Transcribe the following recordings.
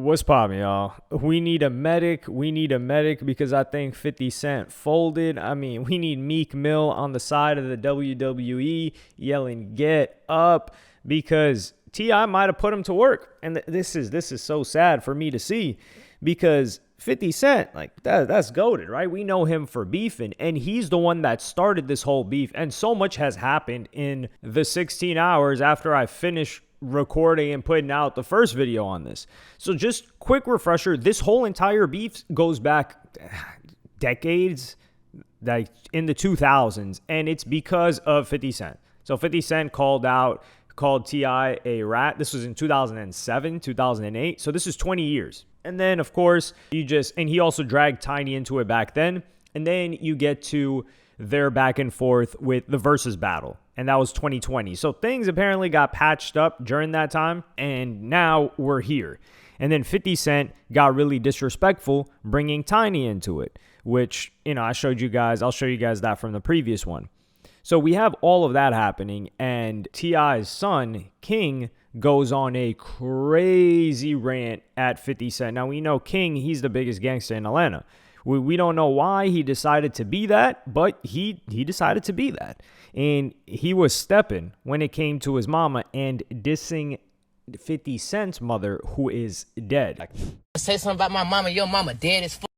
What's poppin', y'all? We need a medic. We need a medic because I think 50 Cent folded. I mean, we need Meek Mill on the side of the WWE yelling, "Get up," because T.I. might have put him to work. And this is so sad for me to see because 50 Cent, like, that's goated, right? We know him for beefing, and he's the one that started this whole beef. And so much has happened in the 16 hours after I finished recording and putting out the first video on this. So just quick refresher, this whole entire beef goes back decades, like in the 2000s, and it's because of 50 Cent. So 50 Cent called T.I. a rat. This was in 2007, 2008. So this is 20 years. And then, of course, and he also dragged Tiny into it back then. And then you get to their back and forth with the versus battle. And that was 2020. So things apparently got patched up during that time. And now we're here. And then 50 Cent got really disrespectful bringing Tiny into it, which, I'll show you guys that from the previous one. So we have all of that happening. And T.I.'s son, King, goes on a crazy rant at 50 Cent. Now, we know King, he's the biggest gangster in Atlanta. We don't know why he decided to be that, but he decided to be that. And he was stepping when it came to his mama and dissing 50 Cent's mother, who is dead. Say something about my mama. Your mama dead as fuck.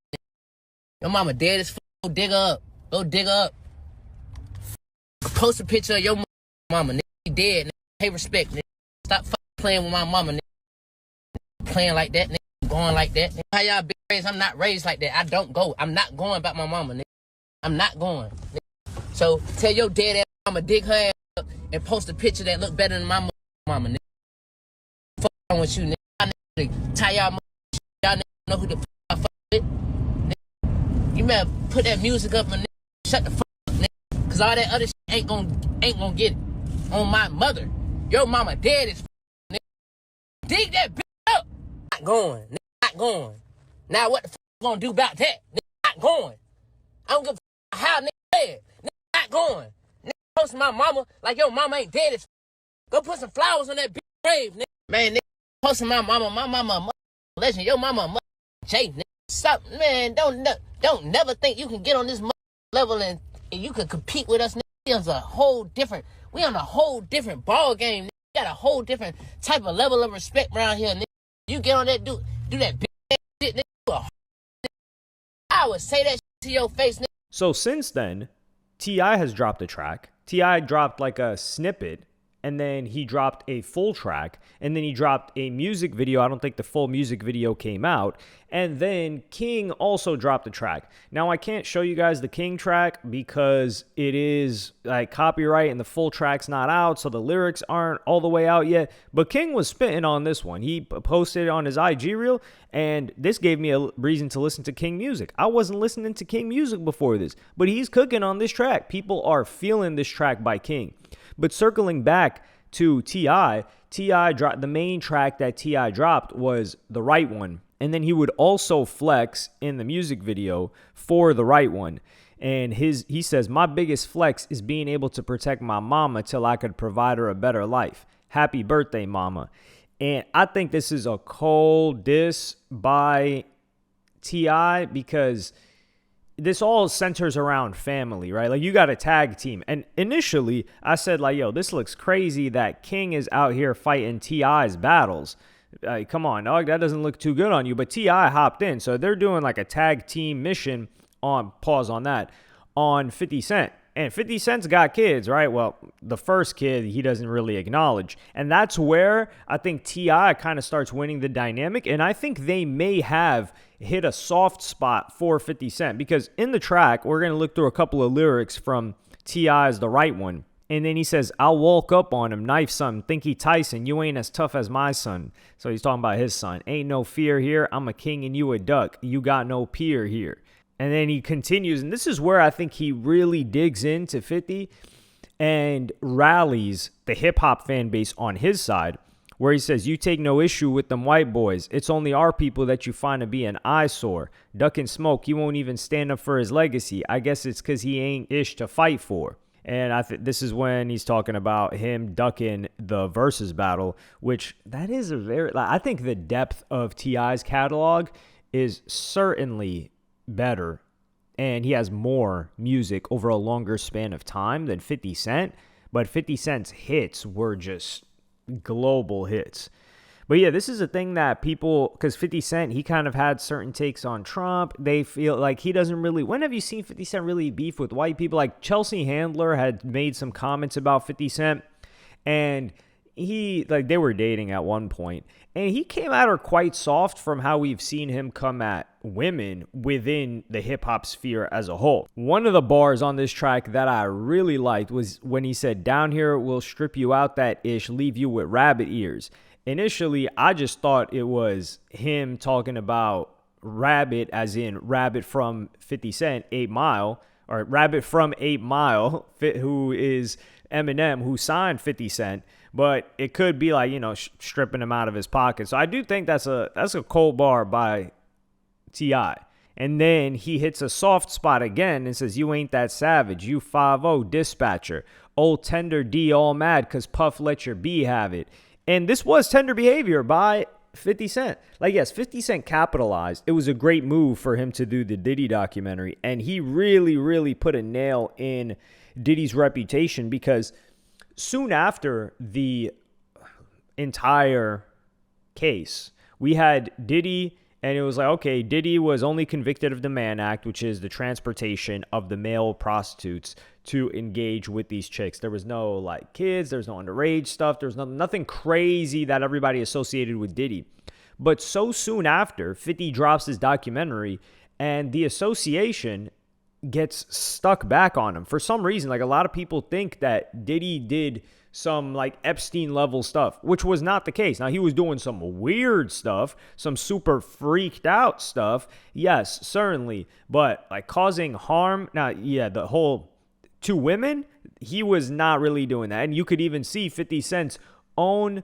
Your mama dead as fuck. Go dig her up. Go dig her up. Post a picture of your mama. Nigga, she dead. Nigga. Pay respect. Nigga. Stop playing with my mama. Nigga. Playing like that. Nigga. Going like that. Nigga. How y'all been raised? I'm not raised like that. I don't go. I'm not going about my mama. Nigga. I'm not going. Nigga. So tell your dead ass mama dig her ass up and post a picture that look better than my mama. Nigga. Fuck wrong with you, nigga. Y'all nigga tie y'all mama. Y'all nigga know who the fuck I fuck with. Nigga. You better put that music up and nigga, shut the fuck up, nigga. Cause all that other shit ain't gonna get it. On my mother. Your mama dead as fuck, nigga. Dig that bitch up. Not going. Nigga, not going. Now what the fuck you gonna do about that? Nigga, not going. I don't give a fuck how nigga dead. Nigga, not going. Nigga, posting my mama like your mama ain't dead as fuck. Go put some flowers on that bitch grave, nigga. Man, nigga, posting my mama, legend. Your mama, Jay, nigga. Stop, man. Don't never think you can get on this level and you can compete with us, nigga. We on a whole different ball game, nigga. We got a whole different type of level of respect around here, nigga. You get on that, do that big shit, nigga. I would say that shit to your face, nigga. So since then, T.I. has dropped a track. T.I. dropped like a snippet, and then he dropped a full track, and then he dropped a music video. I don't think the full music video came out. And then King also dropped a track. Now, I can't show you guys the King track because it is like copyright and the full track's not out, so the lyrics aren't all the way out yet. But King was spitting on this one. He posted it on his IG reel, and this gave me a reason to listen to King music. I wasn't listening to King music before this, but he's cooking on this track. People are feeling this track by King. But circling back to T.I. dropped the main track that T.I. dropped was The Right One. And then he would also flex in the music video for The Right One. And he says, "My biggest flex is being able to protect my mama till I could provide her a better life. Happy birthday, mama." And I think this is a cold diss by T.I. because this all centers around family, right? Like, you got a tag team. And initially, I said, like, yo, this looks crazy that King is out here fighting T.I.'s battles. Come on, dog, that doesn't look too good on you. But T.I. hopped in. So they're doing like a tag team mission on 50 Cent. And 50 Cent's got kids, right? Well, the first kid he doesn't really acknowledge. And that's where I think T.I. kind of starts winning the dynamic. And I think they may have hit a soft spot for 50 Cent. Because in the track, we're going to look through a couple of lyrics from T.I.'s The Right One. And then he says, "I'll walk up on him, knife son, think he Tyson, you ain't as tough as my son." So he's talking about his son. "Ain't no fear here, I'm a king and you a duck, you got no peer here." And then he continues, and this is where I think he really digs into 50 and rallies the hip-hop fan base on his side, where he says, "You take no issue with them white boys. It's only our people that you find to be an eyesore. Duck and smoke, you won't even stand up for his legacy. I guess it's because he ain't ish to fight for." And I think this is when he's talking about him ducking the versus battle, which that is a very, I think the depth of T.I.'s catalog is certainly better. And he has more music over a longer span of time than 50 Cent. But 50 Cent's hits were just global hits. But yeah, this is a thing that people, because 50 Cent, he kind of had certain takes on Trump. They feel like he doesn't really, when have you seen 50 Cent really beef with white people? Like Chelsea Handler had made some comments about 50 Cent, and they were dating at one point, and he came at her quite soft from how we've seen him come at women within the hip hop sphere as a whole. One of the bars on this track that I really liked was when he said, "Down here, we'll strip you out that ish, leave you with rabbit ears." Initially, I just thought it was him talking about Rabbit, as in Rabbit from 50 Cent, 8 Mile, or Rabbit from 8 Mile, who is Eminem, who signed 50 Cent. But it could be like, stripping him out of his pocket. So I do think that's a cold bar by T.I. And then he hits a soft spot again and says, "You ain't that savage. You 5-0 dispatcher. Old Tender D all mad because Puff let your B have it." And this was tender behavior by 50 Cent. Like, yes, 50 Cent capitalized. It was a great move for him to do the Diddy documentary. And he really, really put a nail in Diddy's reputation, because soon after the entire case, we had Diddy, and it was like, okay, Diddy was only convicted of the Mann Act, which is the transportation of the male prostitutes to engage with these chicks. There was no like kids, there's no underage stuff, there's nothing crazy that everybody associated with Diddy. But so soon after, 50 drops his documentary, and the association gets stuck back on him for some reason. Like, a lot of people think that Diddy did some like Epstein level stuff, which was not the case. Now, he was doing some weird stuff, some super freaked out stuff. Yes, certainly. But like causing harm. Now, yeah, the whole to women, he was not really doing that. And you could even see 50 Cent's own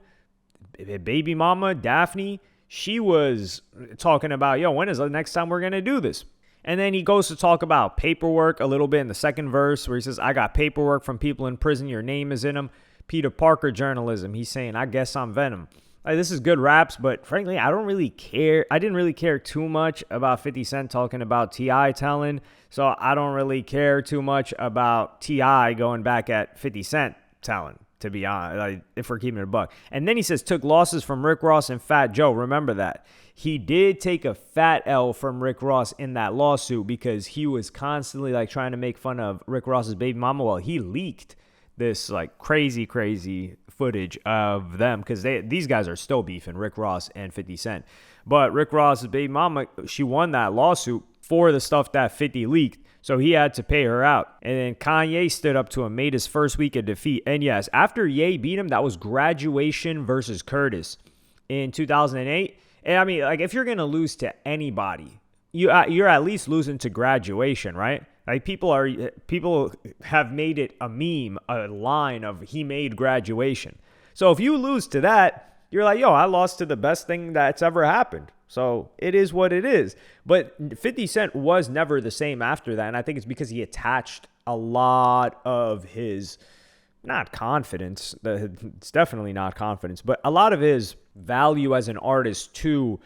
baby mama, Daphne. She was talking about, when is the next time we're going to do this? And then he goes to talk about paperwork a little bit in the second verse, where he says, "I got paperwork from people in prison. Your name is in them. Peter Parker journalism." He's saying, "I guess I'm Venom." Like, this is good raps, but frankly, I don't really care. I didn't really care too much about 50 Cent talking about T.I. telling. So I don't really care too much about T.I. going back at 50 Cent telling, to be honest, like, if we're keeping it a buck. And then he says, "Took losses from Rick Ross and Fat Joe." Remember that. He did take a fat L from Rick Ross in that lawsuit, because he was constantly like trying to make fun of Rick Ross's baby mama. Well, he leaked this like crazy footage of them, because these guys are still beefing, Rick Ross and 50 Cent. But Rick Ross's baby mama, she won that lawsuit for the stuff that 50 leaked, so he had to pay her out. And then Kanye stood up to him, made his first week of defeat. And yes, after Ye beat him, that was Graduation versus Curtis in 2008. And I mean, like, if you're gonna lose to anybody, you're at least losing to Graduation, right? Like, people have made it a meme, a line of "he made Graduation." So if you lose to that, you're like, I lost to the best thing that's ever happened. So it is what it is. But 50 Cent was never the same after that, and I think it's because he attached a lot of his, not confidence, it's definitely not confidence, but a lot of his value as an artist to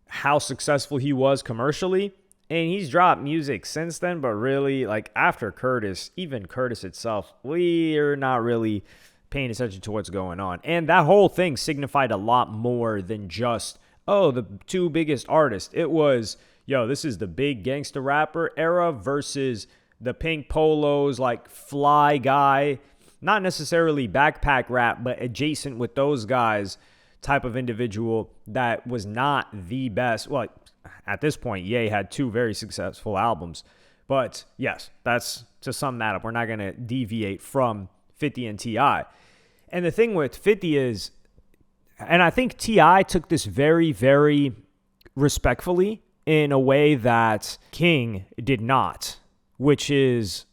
how successful he was commercially. And he's dropped music since then, but really, like, after Curtis, even Curtis itself, we're not really paying attention to what's going on. And that whole thing signified a lot more than just, the two biggest artists. It was, this is the big gangster rapper era versus the pink polos, like fly guy, not necessarily backpack rap, but adjacent with those guys type of individual that was not the best. Well, at this point, Ye had two very successful albums. But yes, that's to sum that up. We're not going to deviate from 50 and T.I. And the thing with 50 is, and I think T.I. took this very, very respectfully in a way that King did not, which is,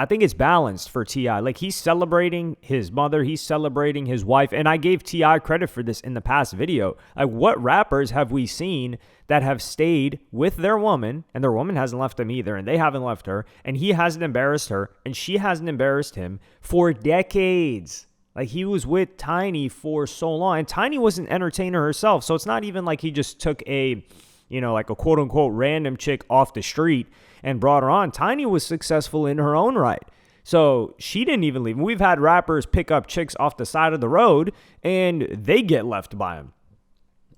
I think it's balanced for T.I. Like, he's celebrating his mother, he's celebrating his wife, and I gave T.I. credit for this in the past video. Like, what rappers have we seen that have stayed with their woman, and their woman hasn't left them either, and they haven't left her, and he hasn't embarrassed her, and she hasn't embarrassed him for decades? Like, he was with Tiny for so long, and Tiny was an entertainer herself, so it's not even like he just took a, like a quote-unquote random chick off the street and brought her on. Tiny was successful in her own right. So she didn't even leave. We've had rappers pick up chicks off the side of the road, and they get left by him.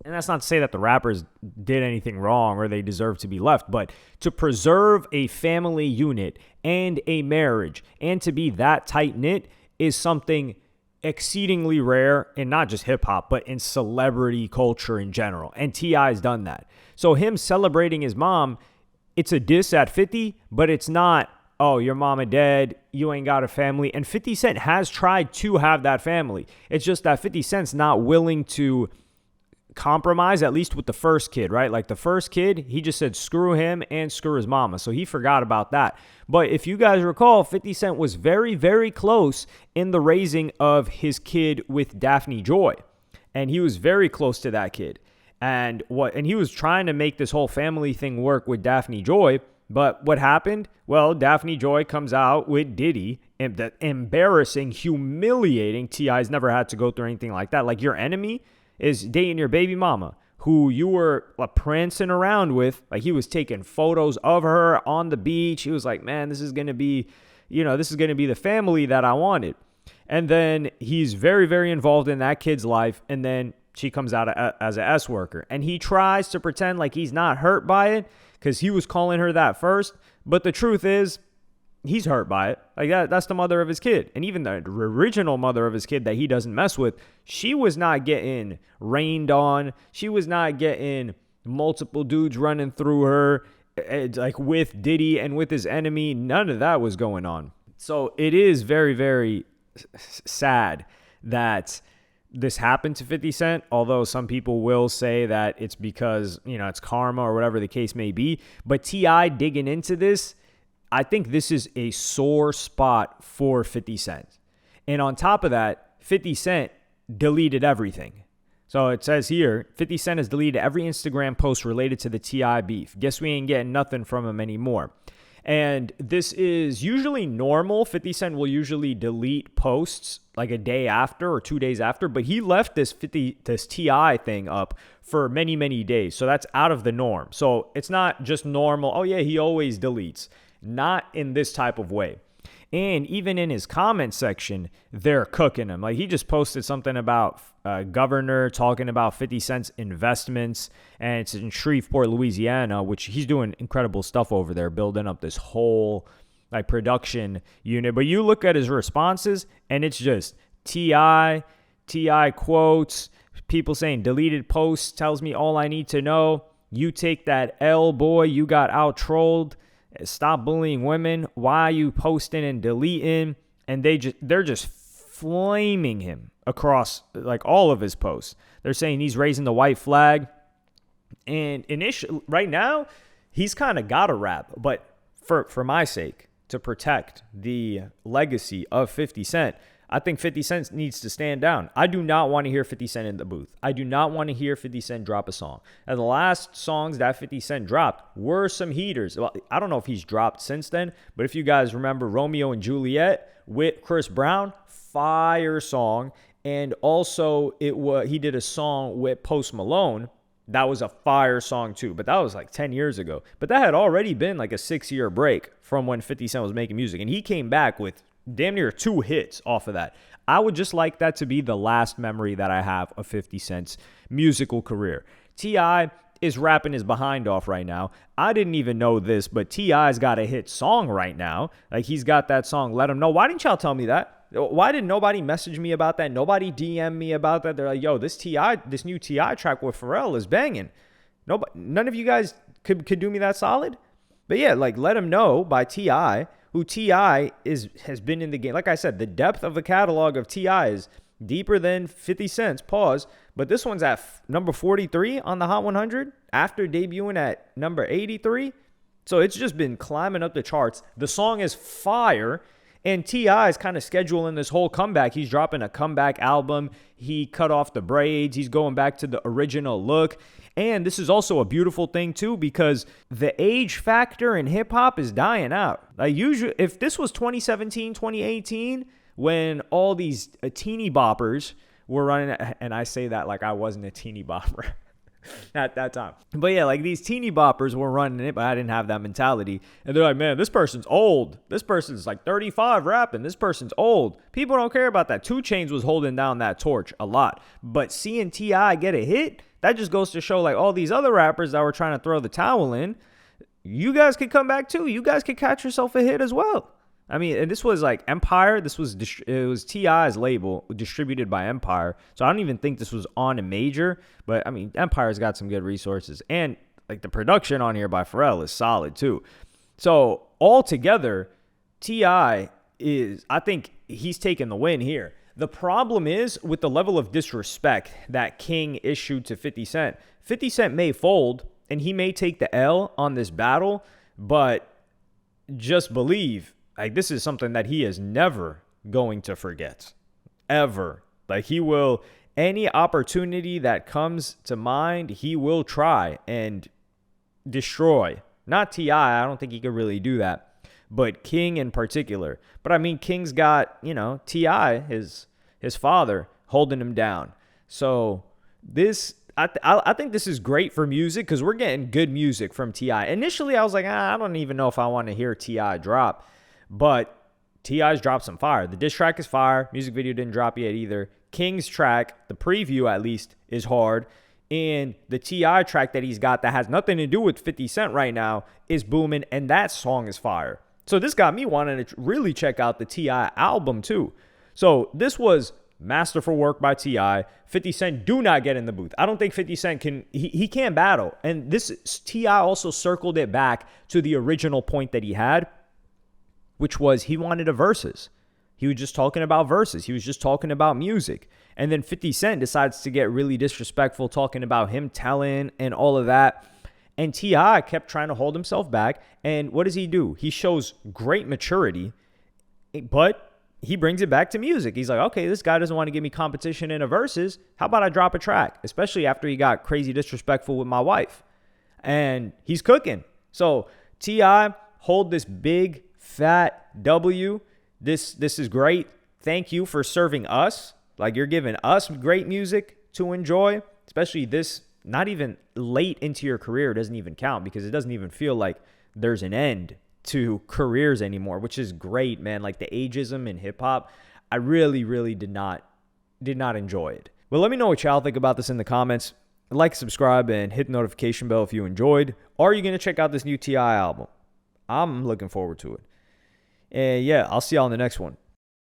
And that's not to say that the rappers did anything wrong or they deserve to be left, but to preserve a family unit and a marriage and to be that tight-knit is something exceedingly rare in not just hip-hop, but in celebrity culture in general. And T.I.'s done that. So him celebrating his mom, it's a diss at 50, but it's not, oh, your mama dead, you ain't got a family. And 50 Cent has tried to have that family. It's just that 50 Cent's not willing to compromise, at least with the first kid, right? Like the first kid, he just said screw him and screw his mama. So he forgot about that. But if you guys recall, 50 Cent was very, very close in the raising of his kid with Daphne Joy. And he was very close to that kid. And he was trying to make this whole family thing work with Daphne Joy. But what happened? Well, Daphne Joy comes out with Diddy, and that embarrassing, humiliating. T.I.'s never had to go through anything like that. Like, your enemy is dating your baby mama, who you were prancing around with. Like, he was taking photos of her on the beach. He was like, man, this is going to be the family that I wanted. And then he's very, very involved in that kid's life. And then she comes out as a S worker. And he tries to pretend like he's not hurt by it because he was calling her that first. But the truth is, he's hurt by it. Like, that's the mother of his kid. And even the original mother of his kid that he doesn't mess with, she was not getting rained on. She was not getting multiple dudes running through her, like with Diddy and with his enemy. None of that was going on. So it is very, very sad that this happened to 50 Cent, although some people will say that it's because, it's karma or whatever the case may be. But T.I. digging into this, I think this is a sore spot for 50 Cent. And on top of that, 50 Cent deleted everything. So it says here, 50 Cent has deleted every Instagram post related to the T.I. beef. Guess we ain't getting nothing from him anymore. And this is usually normal. 50 Cent will usually delete posts like a day after or 2 days after, but he left this T.I. thing up for many, many days. So that's out of the norm. So it's not just normal, oh yeah, he always deletes. Not in this type of way. And even in his comment section, they're cooking him. Like, he just posted something about governor talking about 50 Cent's investments, and it's in Shreveport, Louisiana, which he's doing incredible stuff over there, building up this whole production unit. But you look at his responses, and it's just T.I. quotes, people saying deleted posts tells me all I need to know. You take that L, boy, you got out-trolled. Stop bullying women. Why are you posting and deleting? And they're just flaming him across like all of his posts. They're saying he's raising the white flag. And right now, he's kind of got a rap. But for my sake, to protect the legacy of 50 Cent, I think 50 Cent needs to stand down. I do not want to hear 50 Cent in the booth. I do not want to hear 50 Cent drop a song. And the last songs that 50 Cent dropped were some heaters. Well, I don't know if he's dropped since then, but if you guys remember Romeo and Juliet with Chris Brown, fire song. And also he did a song with Post Malone. That was a fire song too, but that was like 10 years ago. But that had already been like a 6-year break from when 50 Cent was making music. And he came back with damn near 2 hits off of that. I would just like that to be the last memory that I have of 50 Cent's musical career. T.I. is rapping his behind off right now. I didn't even know this, but T.I.'s got a hit song right now. Like, he's got that song, Let Him Know. Why didn't y'all tell me that? Why did nobody message me about that? Nobody DM me about that. They're like, yo, this new T.I. track with Pharrell is banging. None of you guys could do me that solid? But yeah, like Let Him Know by T.I., who T.I. has been in the game. Like I said, the depth of the catalog of T.I. is deeper than 50 Cent's, pause. But this one's at number 43 on the Hot 100 after debuting at number 83. So it's just been climbing up the charts. The song is fire. And T.I. is kind of scheduling this whole comeback. He's dropping a comeback album. He cut off the braids. He's going back to the original look. And this is also a beautiful thing, too, because the age factor in hip-hop is dying out. Like, usually, if this was 2017, 2018, when all these teeny boppers were running, and I say that like I wasn't a teeny bopper at that time. But yeah, like these teeny boppers were running it, but I didn't have that mentality. And they're like, man, this person's old. This person's like 35 rapping. This person's old. People don't care about that. 2 Chainz was holding down that torch a lot. But seeing T.I. get a hit, that just goes to show like all these other rappers that were trying to throw the towel in, you guys could come back too. You guys could catch yourself a hit as well. I mean, and this was like Empire. It was T.I.'s label distributed by Empire. So I don't even think this was on a major. But I mean, Empire's got some good resources. And like the production on here by Pharrell is solid too. So altogether, T.I. I think he's taking the win here. The problem is with the level of disrespect that King issued to 50 Cent. 50 Cent may fold and he may take the L on this battle, but just believe, like, this is something that he is never going to forget. Ever. Like, he will, any opportunity that comes to mind, he will try and destroy. Not T.I. I don't think he could really do that. But King in particular. But I mean, King's got, T.I., his father, holding him down. So this, I think this is great for music because we're getting good music from T.I. Initially, I was like, I don't even know if I want to hear T.I. drop. But T.I.'s dropped some fire. The diss track is fire. Music video didn't drop yet either. King's track, the preview at least, is hard. And the T.I. track that he's got that has nothing to do with 50 Cent right now is booming, and that song is fire. So this got me wanting to really check out the T.I. album too. So this was masterful work by T.I. 50 Cent, do not get in the booth. I don't think 50 Cent can, he can't battle. And this T.I. also circled it back to the original point that he had, which was he wanted a verses. He was just talking about verses. He was just talking about music. And then 50 Cent decides to get really disrespectful, talking about him telling and all of that. And T.I. kept trying to hold himself back. And what does he do? He shows great maturity, but he brings it back to music. He's like, okay, this guy doesn't want to give me competition in a verses. How about I drop a track? Especially after he got crazy disrespectful with my wife. And he's cooking. So T.I., hold this big, fat W. This is great. Thank you for serving us. Like, you're giving us great music to enjoy, especially this, not even late into your career doesn't even count because it doesn't even feel like there's an end to careers anymore, which is great, man. Like the ageism in hip hop, I really, really did not enjoy it. Well, let me know what y'all think about this in the comments. Like, subscribe, and hit the notification bell if you enjoyed. Are you going to check out this new T.I. album? I'm looking forward to it. And yeah, I'll see y'all in the next one.